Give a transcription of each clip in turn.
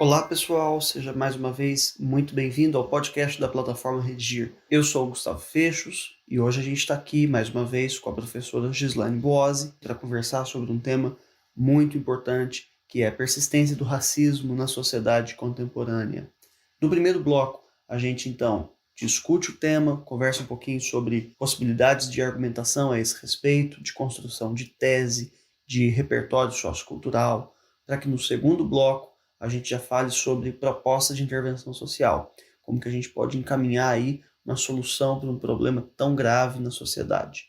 Olá pessoal, seja mais uma vez muito bem-vindo ao podcast da plataforma Redigir. Eu sou o Gustavo Fechos e hoje a gente está aqui mais uma vez com a professora Gislaine Boazzi para conversar sobre um tema muito importante que é a persistência do racismo na sociedade contemporânea. No primeiro bloco, a gente então discute o tema, conversa um pouquinho sobre possibilidades de argumentação a esse respeito, de construção de tese, de repertório sociocultural, para que no segundo bloco a gente já fale sobre propostas de intervenção social, como que a gente pode encaminhar aí uma solução para um problema tão grave na sociedade.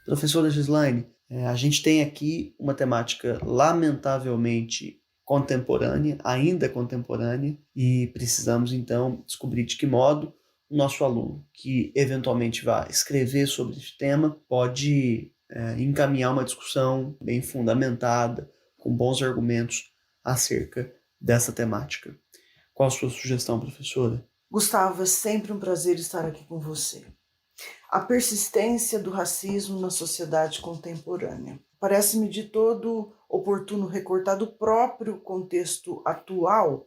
Professora Gislaine, a gente tem aqui uma temática lamentavelmente contemporânea, ainda contemporânea, e precisamos então descobrir de que modo o nosso aluno, que eventualmente vai escrever sobre esse tema, pode encaminhar uma discussão bem fundamentada, com bons argumentos acerca dessa temática. Qual a sua sugestão, professora? Gustavo, é sempre um prazer estar aqui com você. A persistência do racismo na sociedade contemporânea. Parece-me de todo oportuno recortar do próprio contexto atual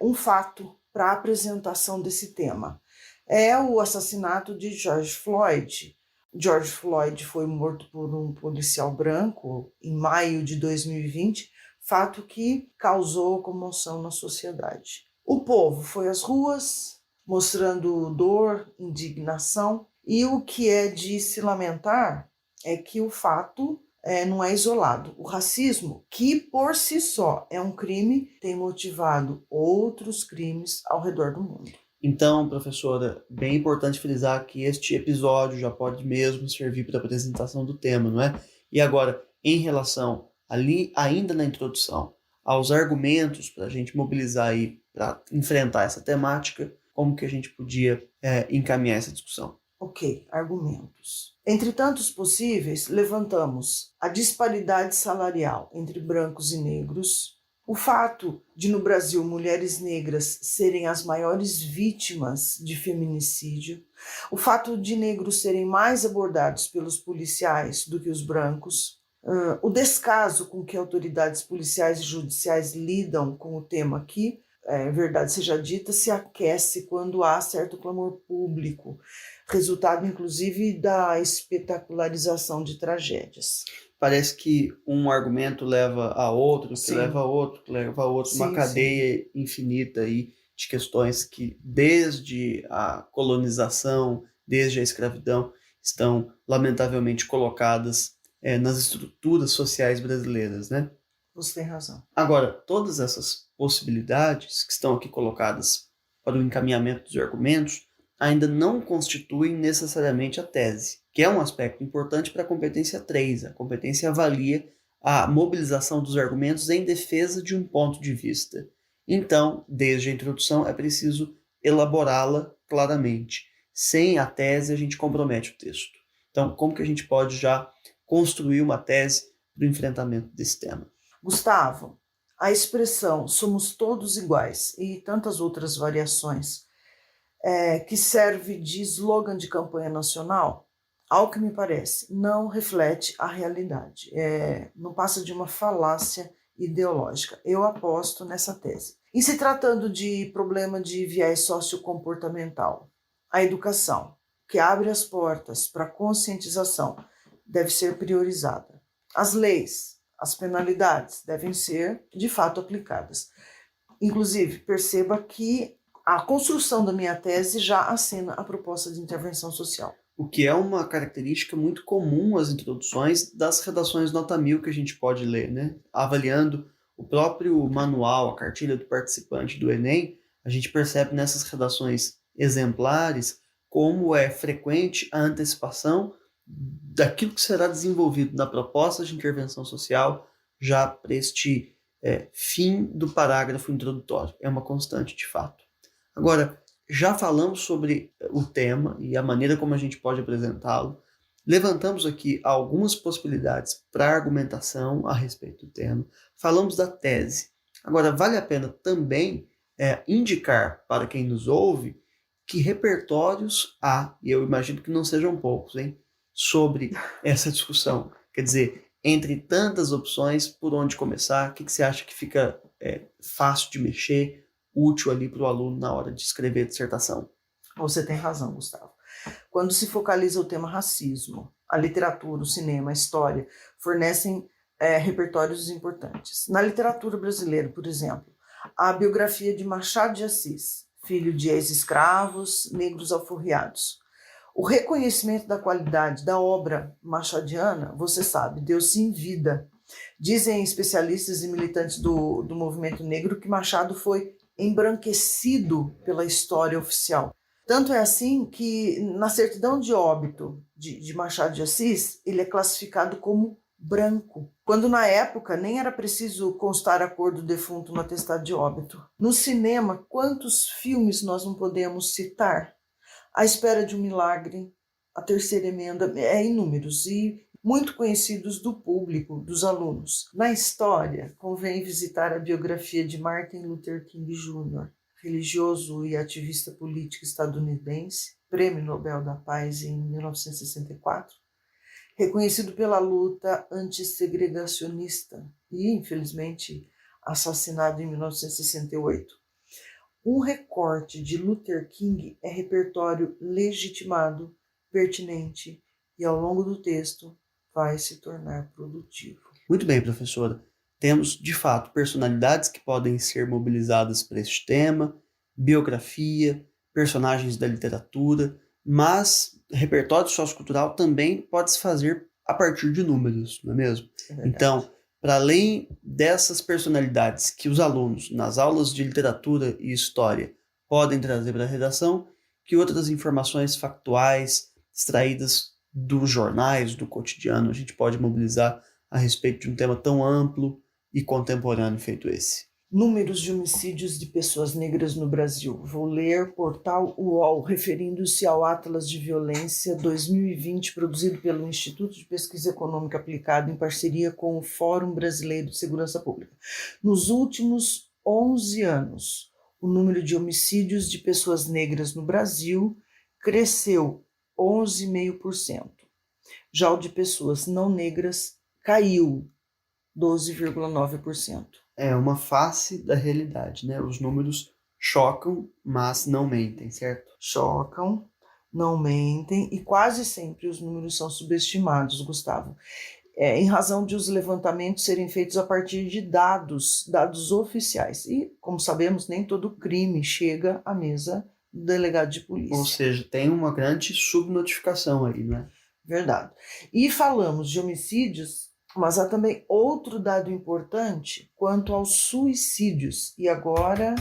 um fato para a apresentação desse tema. É o assassinato de George Floyd. George Floyd foi morto por um policial branco em maio de 2020, fato que causou comoção na sociedade. O povo foi às ruas, mostrando dor, indignação, e o que é de se lamentar é que o fato não é isolado. O racismo, que por si só é um crime, tem motivado outros crimes ao redor do mundo. Então, professora, bem importante frisar que este episódio já pode mesmo servir para a apresentação do tema, não é? E agora, em relação ali, ainda na introdução, aos argumentos para a gente mobilizar aí para enfrentar essa temática, como que a gente podia encaminhar essa discussão? Ok, argumentos. Entre tantos possíveis, levantamos a disparidade salarial entre brancos e negros, o fato de no Brasil mulheres negras serem as maiores vítimas de feminicídio, o fato de negros serem mais abordados pelos policiais do que os brancos, o descaso com que autoridades policiais e judiciais lidam com o tema aqui, verdade seja dita, se aquece quando há certo clamor público, resultado inclusive da espetacularização de tragédias. Parece que um argumento leva a outro, que Sim. leva a outro, que leva a outro, Sim, uma cadeia infinita aí de questões que, desde a colonização, desde a escravidão, estão lamentavelmente colocadas nas estruturas sociais brasileiras, né? Você tem razão. Agora, todas essas possibilidades que estão aqui colocadas para o encaminhamento dos argumentos ainda não constituem necessariamente a tese, que é um aspecto importante para a competência 3. A competência avalia a mobilização dos argumentos em defesa de um ponto de vista. Então, desde a introdução, é preciso elaborá-la claramente. Sem a tese, a gente compromete o texto. Então, como que a gente pode já construir uma tese para o enfrentamento desse tema? Gustavo, a expressão somos todos iguais e tantas outras variações que serve de slogan de campanha nacional, ao que me parece, não reflete a realidade. Não passa de uma falácia ideológica. Eu aposto nessa tese. E se tratando de problema de viés sociocomportamental, a educação, que abre as portas para a conscientização, deve ser priorizada. As leis, as penalidades devem ser, de fato, aplicadas. Inclusive, perceba que a construção da minha tese já acena a proposta de intervenção social. O que é uma característica muito comum às introduções das redações nota 1000 que a gente pode ler, né? Avaliando o próprio manual, a cartilha do participante do Enem, a gente percebe nessas redações exemplares como é frequente a antecipação daquilo que será desenvolvido na proposta de intervenção social já para este fim do parágrafo introdutório. É uma constante, de fato. Agora, já falamos sobre o tema e a maneira como a gente pode apresentá-lo. Levantamos aqui algumas possibilidades para argumentação a respeito do tema. Falamos da tese. Agora, vale a pena também indicar para quem nos ouve que repertórios há, e eu imagino que não sejam poucos, sobre essa discussão. Quer dizer, entre tantas opções, por onde começar? O que você acha que fica fácil de mexer, útil ali para o aluno na hora de escrever a dissertação? Você tem razão, Gustavo. Quando se focaliza o tema racismo, a literatura, o cinema, a história fornecem repertórios importantes. Na literatura brasileira, por exemplo, a biografia de Machado de Assis, filho de ex-escravos, negros alforriados. O reconhecimento da qualidade da obra machadiana, você sabe, deu-se em vida. Dizem especialistas e militantes do movimento negro que Machado foi embranquecido pela história oficial. Tanto é assim que na certidão de óbito de Machado de Assis, ele é classificado como branco, quando na época nem era preciso constar a cor do defunto no atestado de óbito. No cinema, quantos filmes nós não podemos citar? A Espera de um Milagre, A Terceira Emenda, inúmeros e muito conhecidos do público, dos alunos. Na história, convém visitar a biografia de Martin Luther King Jr., religioso e ativista político estadunidense, Prêmio Nobel da Paz em 1964, reconhecido pela luta antissegregacionista e, infelizmente, assassinado em 1968. Um recorte de Luther King é repertório legitimado, pertinente e, ao longo do texto, vai se tornar produtivo. Muito bem, professora. Temos, de fato, personalidades que podem ser mobilizadas para este tema, biografia, personagens da literatura, mas repertório sociocultural também pode se fazer a partir de números, não é mesmo? Então, para além dessas personalidades que os alunos, nas aulas de literatura e história, podem trazer para a redação, que outras informações factuais, extraídas dos jornais, do cotidiano, a gente pode mobilizar a respeito de um tema tão amplo e contemporâneo feito esse? Números de homicídios de pessoas negras no Brasil. Vou ler portal UOL, referindo-se ao Atlas de Violência 2020, produzido pelo Instituto de Pesquisa Econômica Aplicada em parceria com o Fórum Brasileiro de Segurança Pública. Nos últimos 11 anos, o número de homicídios de pessoas negras no Brasil cresceu 11,5%. Já o de pessoas não negras caiu 12,9%. É uma face da realidade, né? Os números chocam, mas não mentem, certo? Chocam, não mentem, e quase sempre os números são subestimados, Gustavo, em razão de os levantamentos serem feitos a partir de dados oficiais. E, como sabemos, nem todo crime chega à mesa do delegado de polícia. Ou seja, tem uma grande subnotificação aí, né? Verdade. E falamos de homicídios, mas há também outro dado importante quanto aos suicídios. E agora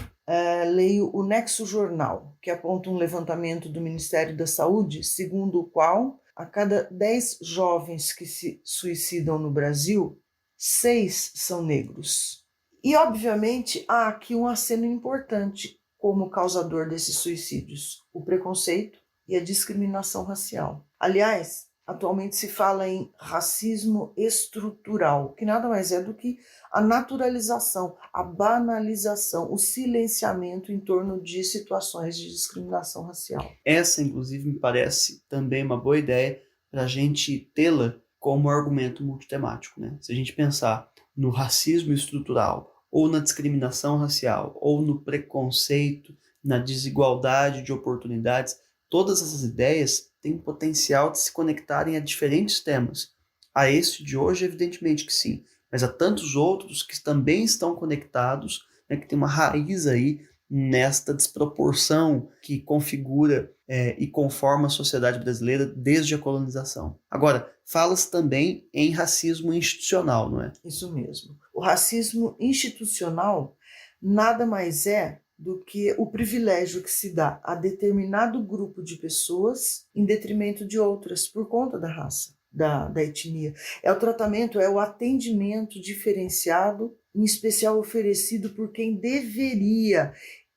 leio o Nexo Jornal, que aponta um levantamento do Ministério da Saúde, segundo o qual a cada 10 jovens que se suicidam no Brasil, 6 são negros. E, obviamente, há aqui um aceno importante como causador desses suicídios: o preconceito e a discriminação racial. Aliás, atualmente se fala em racismo estrutural, que nada mais é do que a naturalização, a banalização, o silenciamento em torno de situações de discriminação racial. Essa, inclusive, me parece também uma boa ideia para a gente tê-la como argumento multitemático, né? Se a gente pensar no racismo estrutural, ou na discriminação racial, ou no preconceito, na desigualdade de oportunidades, todas essas ideias têm potencial de se conectarem a diferentes temas. A este de hoje, evidentemente que sim, mas há tantos outros que também estão conectados, né, que tem uma raiz aí nesta desproporção que configura e conforma a sociedade brasileira desde a colonização. Agora, fala-se também em racismo institucional, não é? Isso mesmo. O racismo institucional nada mais é do que o privilégio que se dá a determinado grupo de pessoas em detrimento de outras, por conta da raça, da etnia. É o tratamento, é o atendimento diferenciado, em especial oferecido por quem deveria,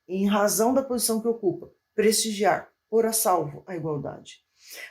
em razão da posição que ocupa, prestigiar, pôr a salvo a igualdade.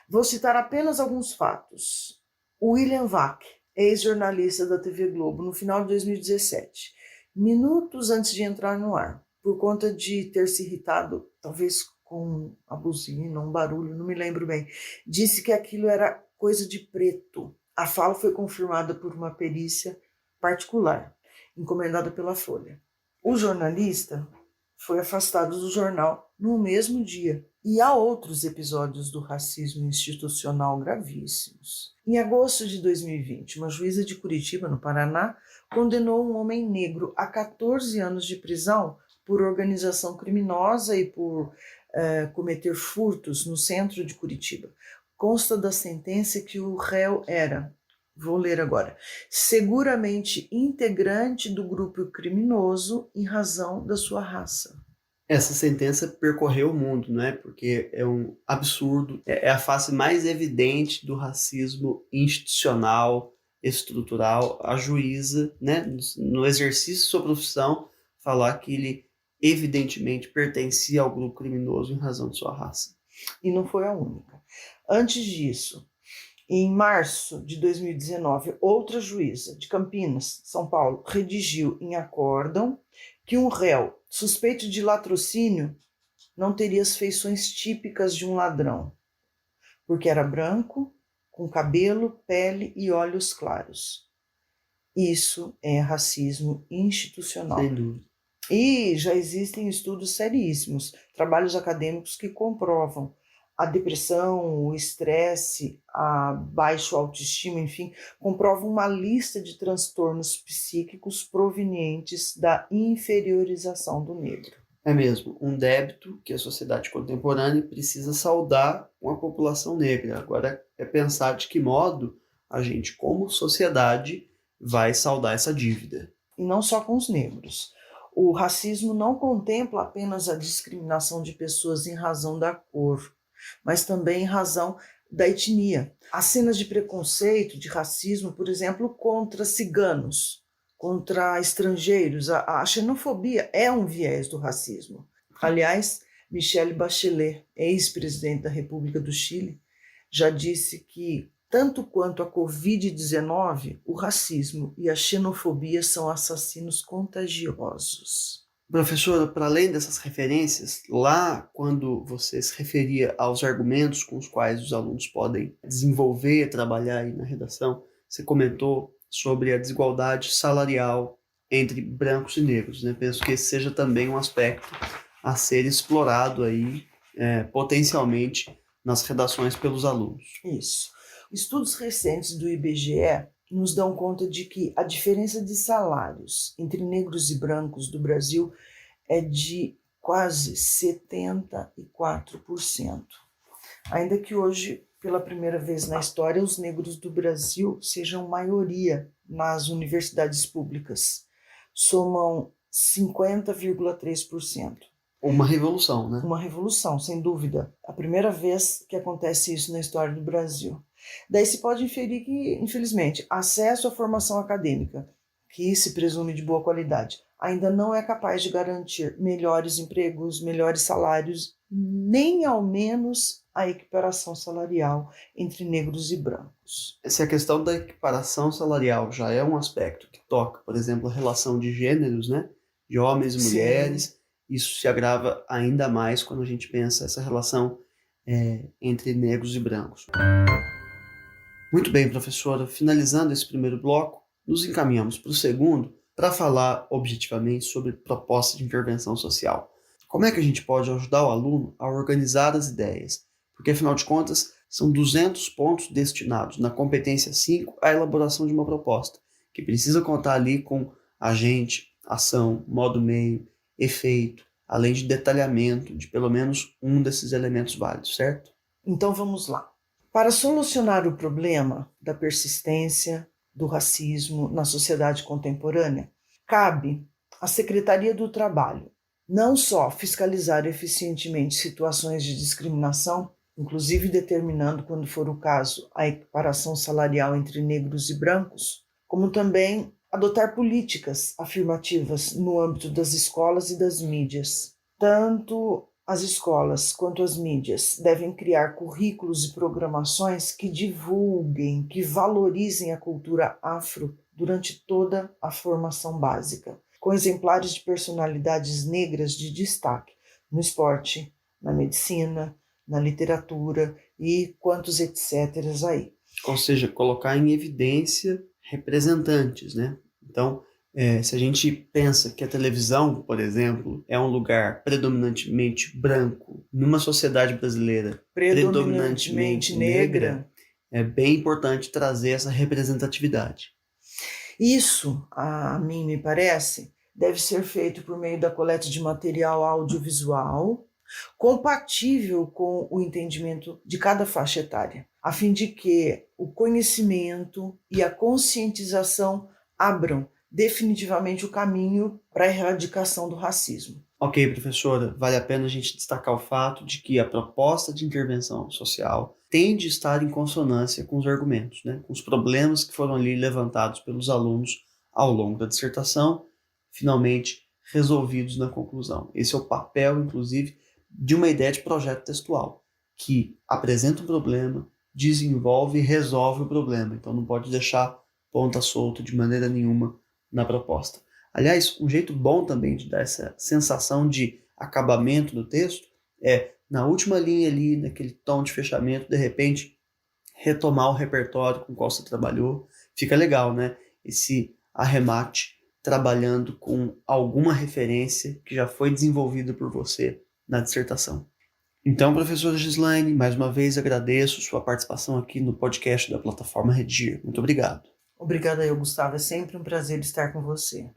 Vou citar apenas alguns fatos. O William Vac, ex-jornalista da TV Globo, no final de 2017, minutos antes de entrar no ar, por conta de ter se irritado, talvez com a buzina, um barulho, não me lembro bem, disse que aquilo era coisa de preto. A fala foi confirmada por uma perícia particular, encomendada pela Folha. O jornalista foi afastado do jornal no mesmo dia. E há outros episódios do racismo institucional gravíssimos. Em agosto de 2020, uma juíza de Curitiba, no Paraná, condenou um homem negro a 14 anos de prisão por organização criminosa e por cometer furtos no centro de Curitiba. Consta da sentença que o réu era, vou ler agora, seguramente integrante do grupo criminoso em razão da sua raça. Essa sentença percorreu o mundo, né? Porque é um absurdo, é a face mais evidente do racismo institucional, estrutural. A juíza, né, no exercício de sua profissão, falar que ele evidentemente pertencia ao grupo criminoso em razão de sua raça. E não foi a única. Antes disso, em março de 2019, outra juíza de Campinas, São Paulo, redigiu em acórdão que um réu suspeito de latrocínio não teria as feições típicas de um ladrão, porque era branco, com cabelo, pele e olhos claros. Isso é racismo institucional. Sem dúvida. E já existem estudos seríssimos, trabalhos acadêmicos que comprovam a depressão, o estresse, a baixa autoestima, enfim, comprovam uma lista de transtornos psíquicos provenientes da inferiorização do negro. É mesmo, um débito que a sociedade contemporânea precisa saldar com a população negra. Agora é pensar de que modo a gente, como sociedade, vai saldar essa dívida. E não só com os negros. O racismo não contempla apenas a discriminação de pessoas em razão da cor, mas também em razão da etnia. Há cenas de preconceito, de racismo, por exemplo, contra ciganos, contra estrangeiros. A xenofobia é um viés do racismo. Aliás, Michelle Bachelet, ex-presidente da República do Chile, já disse que, tanto quanto a Covid-19, o racismo e a xenofobia são assassinos contagiosos. Professora, para além dessas referências, lá quando você se referia aos argumentos com os quais os alunos podem desenvolver, trabalhar aí na redação, você comentou sobre a desigualdade salarial entre brancos e negros, né? Penso que esse seja também um aspecto a ser explorado aí, potencialmente nas redações pelos alunos. Isso. Estudos recentes do IBGE nos dão conta de que a diferença de salários entre negros e brancos do Brasil é de quase 74%. Ainda que hoje, pela primeira vez na história, os negros do Brasil sejam maioria nas universidades públicas. Somam 50,3%. Uma revolução, né? Uma revolução, sem dúvida. A primeira vez que acontece isso na história do Brasil. Daí se pode inferir que, infelizmente, acesso à formação acadêmica, que se presume de boa qualidade, ainda não é capaz de garantir melhores empregos, melhores salários, nem ao menos a equiparação salarial entre negros e brancos. Se a questão da equiparação salarial já é um aspecto que toca, por exemplo, a relação de gêneros, né? De homens e mulheres, isso se agrava ainda mais quando a gente pensa essa relação entre negros e brancos. Muito bem, professora. Finalizando esse primeiro bloco, nos encaminhamos para o segundo para falar objetivamente sobre proposta de intervenção social. Como é que a gente pode ajudar o aluno a organizar as ideias? Porque, afinal de contas, são 200 pontos destinados na competência 5 à elaboração de uma proposta, que precisa contar ali com agente, ação, modo meio, efeito, além de detalhamento de pelo menos um desses elementos válidos, certo? Então vamos lá. Para solucionar o problema da persistência do racismo na sociedade contemporânea, cabe à Secretaria do Trabalho não só fiscalizar eficientemente situações de discriminação, inclusive determinando, quando for o caso, a equiparação salarial entre negros e brancos, como também adotar políticas afirmativas no âmbito das escolas e das mídias. Tanto as escolas quanto as mídias devem criar currículos e programações que divulguem, que valorizem a cultura afro durante toda a formação básica, com exemplares de personalidades negras de destaque no esporte, na medicina, na literatura e quantos etc. aí. Ou seja, colocar em evidência representantes, né? Então, se a gente pensa que a televisão, por exemplo, é um lugar predominantemente branco, numa sociedade brasileira predominantemente negra, é bem importante trazer essa representatividade. Isso, a mim me parece, deve ser feito por meio da coleta de material audiovisual compatível com o entendimento de cada faixa etária, a fim de que o conhecimento e a conscientização abram definitivamente o caminho para a erradicação do racismo. Ok, professora, vale a pena a gente destacar o fato de que a proposta de intervenção social tende a estar em consonância com os argumentos, né, com os problemas que foram ali levantados pelos alunos ao longo da dissertação, finalmente resolvidos na conclusão. Esse é o papel, inclusive, de uma ideia de projeto textual, que apresenta um problema, desenvolve e resolve o problema. Então não pode deixar ponta solta de maneira nenhuma na proposta. Aliás, um jeito bom também de dar essa sensação de acabamento do texto é, na última linha ali, naquele tom de fechamento, de repente, retomar o repertório com o qual você trabalhou. Fica legal, né? Esse arremate trabalhando com alguma referência que já foi desenvolvida por você na dissertação. Então, professora Gislaine, mais uma vez agradeço sua participação aqui no podcast da plataforma Redigir. Muito obrigado. Obrigada eu, Gustavo. É sempre um prazer estar com você.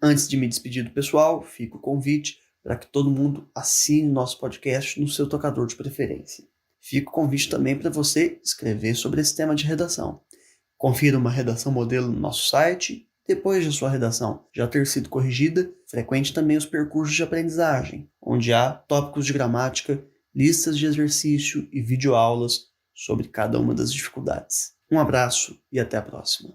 Antes de me despedir do pessoal, fica o convite para que todo mundo assine nosso podcast no seu tocador de preferência. Fica o convite também para você escrever sobre esse tema de redação. Confira uma redação modelo no nosso site. Depois de sua redação já ter sido corrigida, frequente também os percursos de aprendizagem, onde há tópicos de gramática, listas de exercício e videoaulas sobre cada uma das dificuldades. Um abraço e até a próxima.